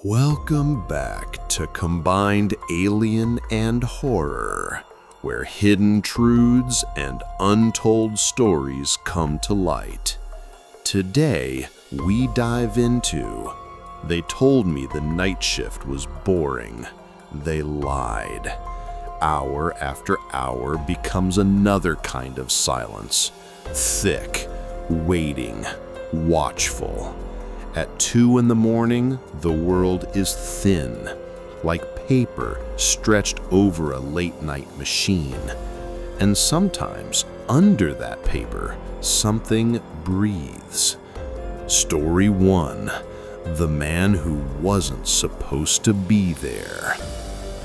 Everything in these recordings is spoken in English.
Welcome back to Combined Alien and Horror, where hidden truths and untold stories come to light. Today, we dive into They Told Me the Night Shift Was Boring. They lied. Hour after hour becomes another kind of silence. Thick, waiting, watchful. At 2 in the morning, the world is thin, like paper stretched over a late-night machine. And sometimes, under that paper, something breathes. Story 1. The Man Who Wasn't Supposed to Be There.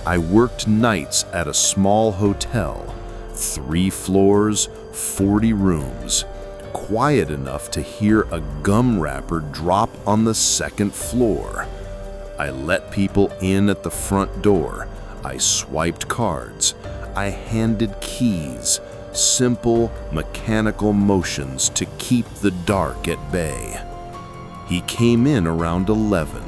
I worked nights at a small hotel, 3 floors, 40 rooms. Quiet enough to hear a gum wrapper drop on the 2nd floor. I let people in at the front door. I swiped cards. I handed keys. Simple, mechanical motions to keep the dark at bay. He came in around 11,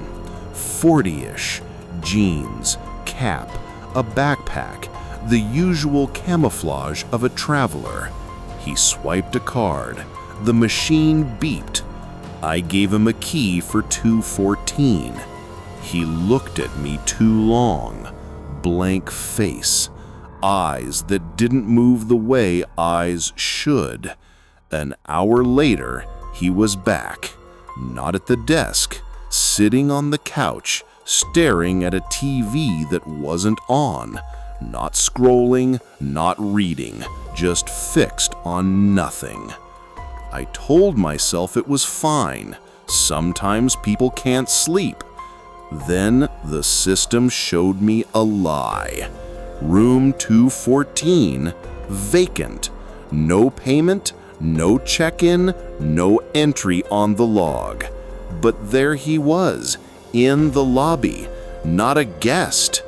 40-ish, jeans, cap, a backpack, the usual camouflage of a traveler. He swiped a card. The machine beeped. I gave him a key for 214. He looked at me too long. Blank face. Eyes that didn't move the way eyes should. An hour later, he was back. Not at the desk. Sitting on the couch, staring at a TV that wasn't on. Not scrolling, not reading. Just fixed on nothing. I told myself it was fine. Sometimes people can't sleep. Then the system showed me a lie. Room 214, vacant. No payment, no check-in, no entry on the log. But there he was, in the lobby, not a guest.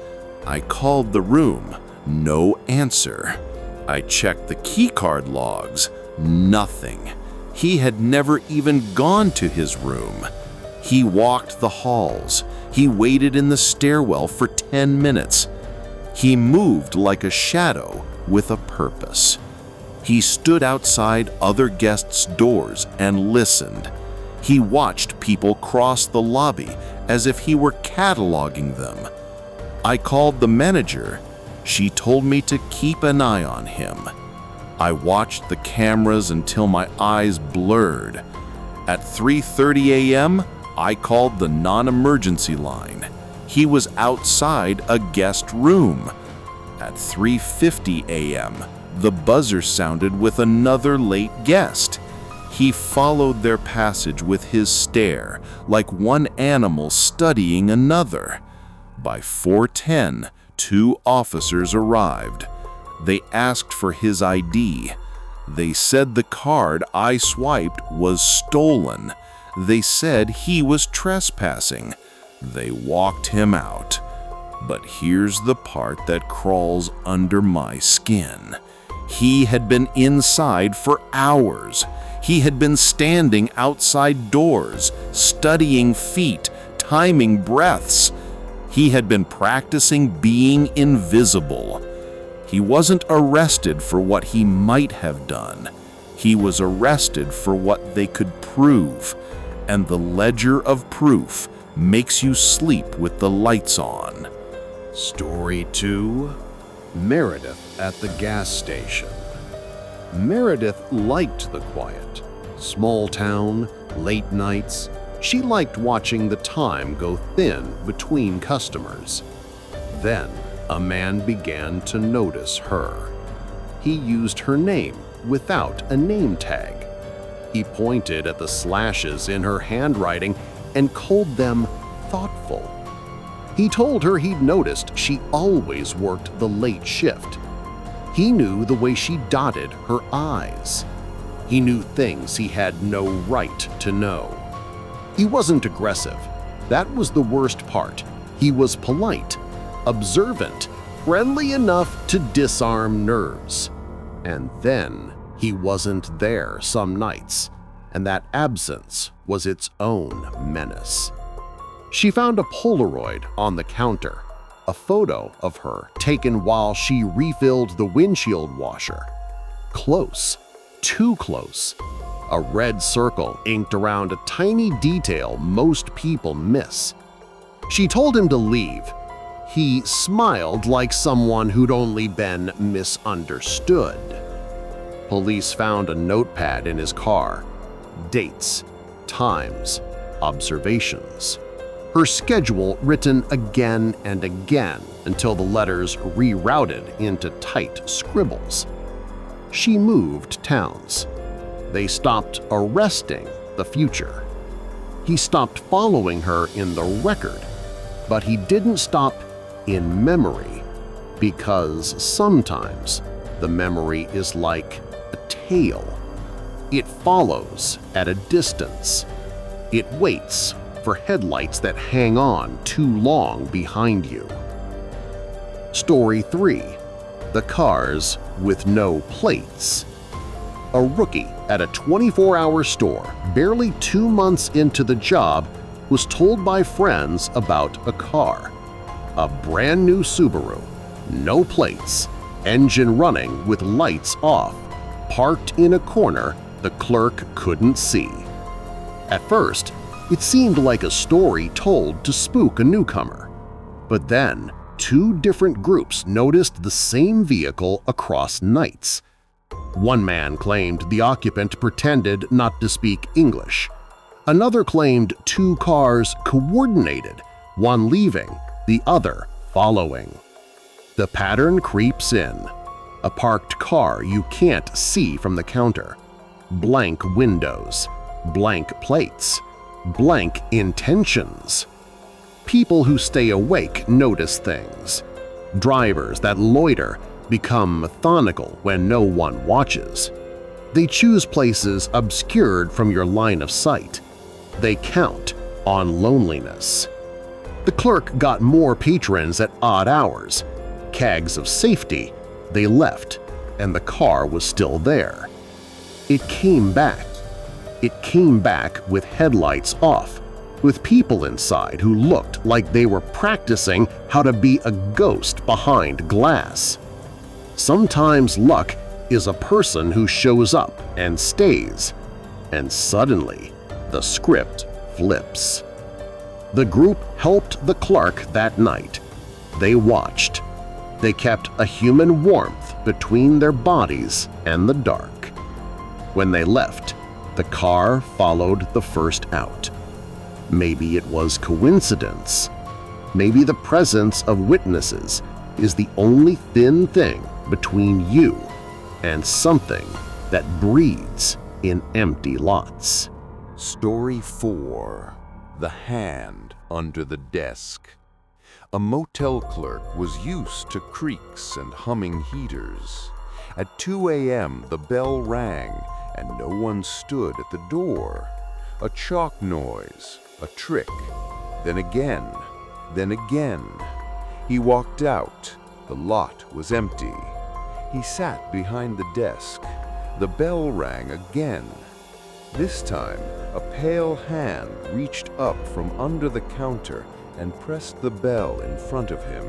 I called the room, no answer. I checked the keycard logs, nothing. He had never even gone to his room. He walked the halls. He waited in the stairwell for 10 minutes. He moved like a shadow with a purpose. He stood outside other guests' doors and listened. He watched people cross the lobby as if he were cataloging them. I called the manager. She told me to keep an eye on him. I watched the cameras until my eyes blurred. At 3:30 a.m., I called the non-emergency line. He was outside a guest room. At 3:50 a.m., the buzzer sounded with another late guest. He followed their passage with his stare, like one animal studying another. By 4:10, 2 officers arrived. They asked for his ID. They said the card I swiped was stolen. They said he was trespassing. They walked him out. But here's the part that crawls under my skin. He had been inside for hours. He had been standing outside doors, studying feet, timing breaths. He had been practicing being invisible. He wasn't arrested for what he might have done. He was arrested for what they could prove. And the ledger of proof makes you sleep with the lights on. Story 2. Meredith at the gas station. Meredith liked the quiet. Small town, late nights. She liked watching the time go thin between customers. Then, a man began to notice her. He used her name without a name tag. He pointed at the slashes in her handwriting and called them thoughtful. He told her he'd noticed she always worked the late shift. He knew the way she dotted her I's. He knew things he had no right to know. He wasn't aggressive. That was the worst part. He was polite, observant, friendly enough to disarm nerves. And then he wasn't there some nights, and that absence was its own menace. She found a Polaroid on the counter, a photo of her taken while she refilled the windshield washer. Close, too close. A red circle inked around a tiny detail most people miss. She told him to leave. He smiled like someone who'd only been misunderstood. Police found a notepad in his car. Dates, times, observations. Her schedule written again and again until the letters rerouted into tight scribbles. She moved towns. They stopped arresting the future. He stopped following her in the record, but he didn't stop in memory, because sometimes the memory is like a tail. It follows at a distance. It waits for headlights that hang on too long behind you. Story 3. The Cars with No Plates. A rookie at a 24-hour store, barely 2 months into the job, was told by friends about a car. A brand new Subaru, no plates, engine running with lights off, parked in a corner the clerk couldn't see. At first, it seemed like a story told to spook a newcomer. But then, 2 different groups noticed the same vehicle across nights. One man claimed the occupant pretended not to speak English. Another claimed 2 cars coordinated, one leaving, the other following. The pattern creeps in. A parked car you can't see from the counter. Blank windows, blank plates, blank intentions. People who stay awake notice things. Drivers that loiter become methodical when no one watches. They choose places obscured from your line of sight. They count on loneliness. The clerk got more patrons at odd hours. Kegs of safety, they left, and the car was still there. It came back. It came back with headlights off, with people inside who looked like they were practicing how to be a ghost behind glass. Sometimes luck is a person who shows up and stays, and suddenly the script flips. The group helped the clerk that night. They watched. They kept a human warmth between their bodies and the dark. When they left, the car followed the first out. Maybe it was coincidence. Maybe the presence of witnesses is the only thin thing between you and something that breeds in empty lots. Story 4. The Hand Under the Desk. A motel clerk was used to creaks and humming heaters. At 2 a.m. the bell rang and no one stood at the door. A chalk noise, a trick, then again, then again. He walked out. The lot was empty. He sat behind the desk. The bell rang again. This time, a pale hand reached up from under the counter and pressed the bell in front of him.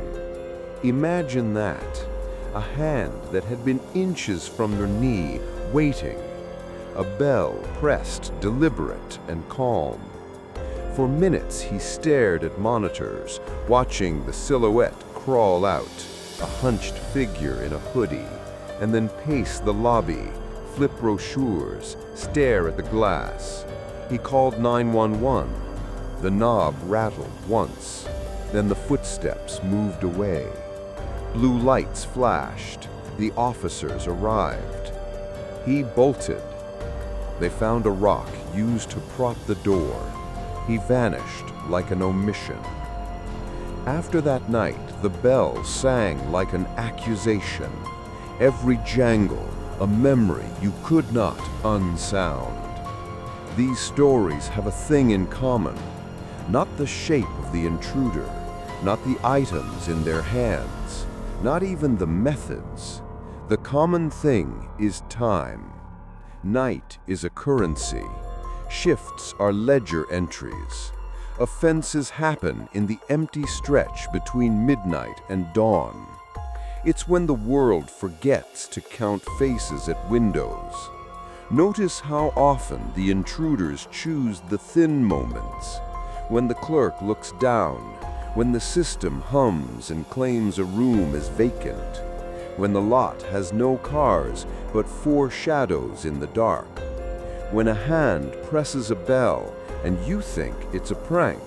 Imagine that, a hand that had been inches from your knee, waiting. A bell pressed, deliberate and calm. For minutes he stared at monitors, watching the silhouette crawl out, a hunched figure in a hoodie, and then pace the lobby, flip brochures, stare at the glass. He called 911. The knob rattled once, then the footsteps moved away. Blue lights flashed. The officers arrived. He bolted. They found a rock used to prop the door. He vanished like an omission. After that night, the bell sang like an accusation. Every jangle, a memory you could not unsound. These stories have a thing in common. Not the shape of the intruder, not the items in their hands, not even the methods. The common thing is time. Night is a currency. Shifts are ledger entries. Offenses happen in the empty stretch between midnight and dawn. It's when the world forgets to count faces at windows. Notice how often the intruders choose the thin moments, when the clerk looks down, when the system hums and claims a room is vacant, when the lot has no cars but 4 shadows in the dark, when a hand presses a bell and you think it's a prank.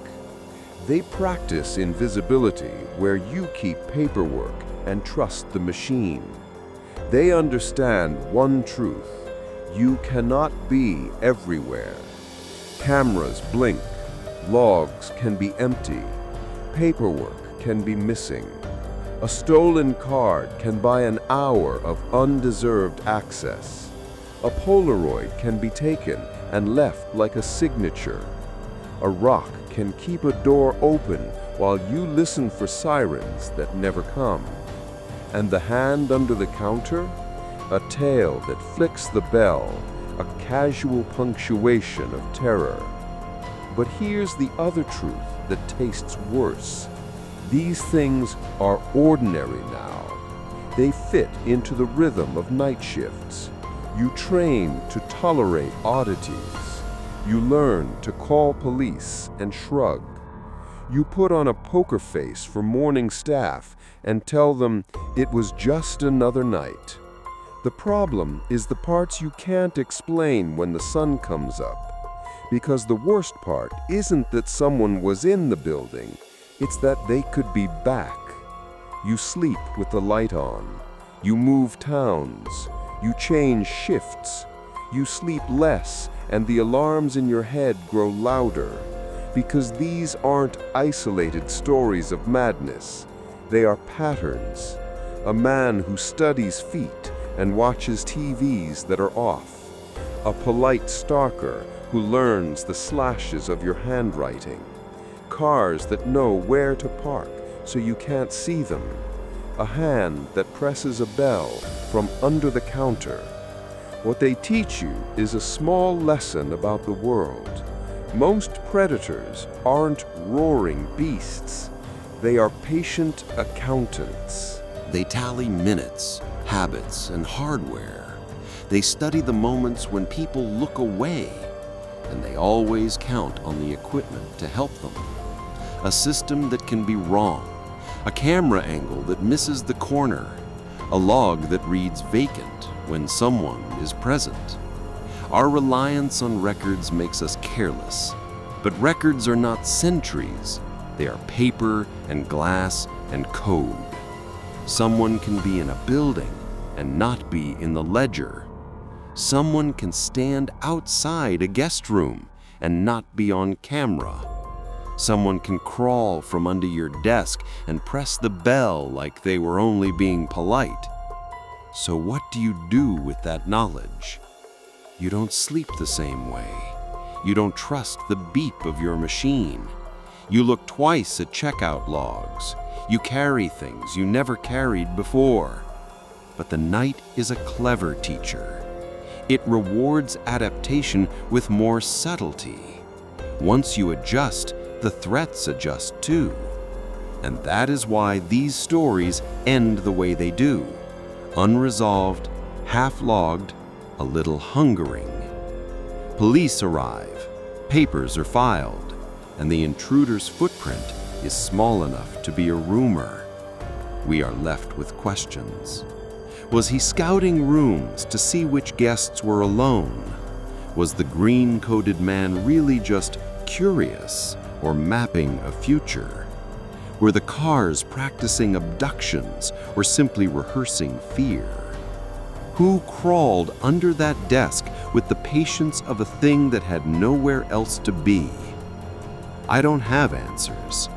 They practice invisibility where you keep paperwork and trust the machine. They understand one truth: you cannot be everywhere. Cameras blink, logs can be empty, paperwork can be missing. A stolen card can buy an hour of undeserved access. A Polaroid can be taken and left like a signature. A rock can keep a door open while you listen for sirens that never come. And the hand under the counter? A tail that flicks the bell, a casual punctuation of terror. But here's the other truth that tastes worse. These things are ordinary now. They fit into the rhythm of night shifts. You train to tolerate oddities. You learn to call police and shrug. You put on a poker face for morning staff and tell them it was just another night. The problem is the parts you can't explain when the sun comes up. Because the worst part isn't that someone was in the building, it's that they could be back. You sleep with the light on. You move towns. You change shifts. You sleep less, and the alarms in your head grow louder. Because these aren't isolated stories of madness. They are patterns. A man who studies feet and watches TVs that are off. A polite stalker who learns the slashes of your handwriting. Cars that know where to park so you can't see them. A hand that presses a bell from under the counter. What they teach you is a small lesson about the world. Most predators aren't roaring beasts. They are patient accountants. They tally minutes, habits, and hardware. They study the moments when people look away, and they always count on the equipment to help them. A system that can be wrong, a camera angle that misses the corner, a log that reads vacant when someone is present. Our reliance on records makes us careless, but records are not sentries. They are paper and glass and code. Someone can be in a building and not be in the ledger. Someone can stand outside a guest room and not be on camera. Someone can crawl from under your desk and press the bell like they were only being polite. So what do you do with that knowledge? You don't sleep the same way. You don't trust the beep of your machine. You look twice at checkout logs. You carry things you never carried before. But the night is a clever teacher. It rewards adaptation with more subtlety. Once you adjust, the threats adjust too. And that is why these stories end the way they do. Unresolved, half-logged, a little hungering. Police arrive, papers are filed, and the intruder's footprint is small enough to be a rumor. We are left with questions. Was he scouting rooms to see which guests were alone? Was the green-coated man really just curious or mapping a future? Were the cars practicing abductions or simply rehearsing fear? Who crawled under that desk with the patience of a thing that had nowhere else to be? I don't have answers.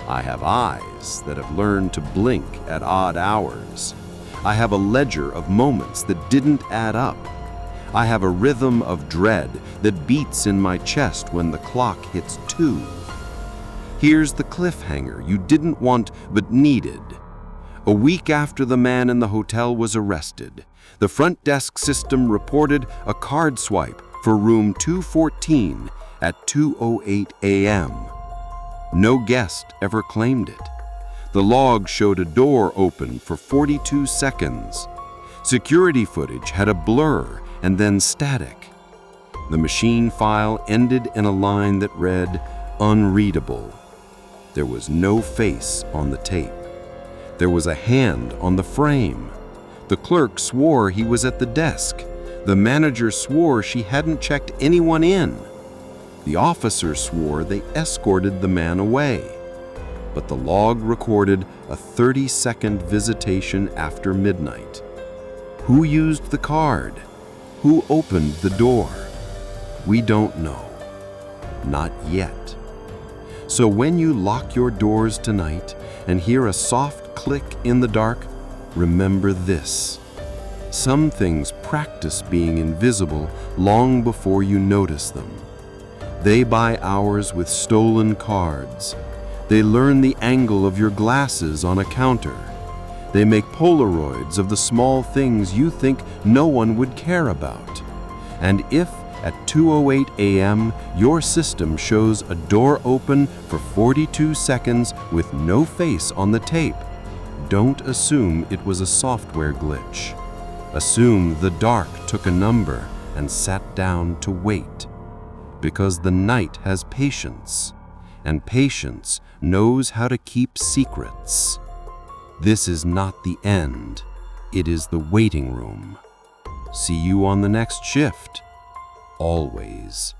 I have eyes that have learned to blink at odd hours. I have a ledger of moments that didn't add up. I have a rhythm of dread that beats in my chest when the clock hits 2. Here's the cliffhanger you didn't want but needed. A week after the man in the hotel was arrested, the front desk system reported a card swipe for room 214 at 2:08 a.m. No guest ever claimed it. The log showed a door open for 42 seconds. Security footage had a blur and then static. The machine file ended in a line that read, "Unreadable." There was no face on the tape. There was a hand on the frame. The clerk swore he was at the desk. The manager swore she hadn't checked anyone in. The officer swore they escorted the man away. But the log recorded a 30-second visitation after midnight. Who used the card? Who opened the door? We don't know. Not yet. So when you lock your doors tonight and hear a soft click in the dark, remember this. Some things practice being invisible long before you notice them. They buy hours with stolen cards. They learn the angle of your glasses on a counter. They make Polaroids of the small things you think no one would care about. And if at 2:08 a.m. your system shows a door open for 42 seconds with no face on the tape, don't assume it was a software glitch. Assume the dark took a number and sat down to wait. Because the night has patience, and patience knows how to keep secrets. This is not the end. It is the waiting room. See you on the next shift. Always.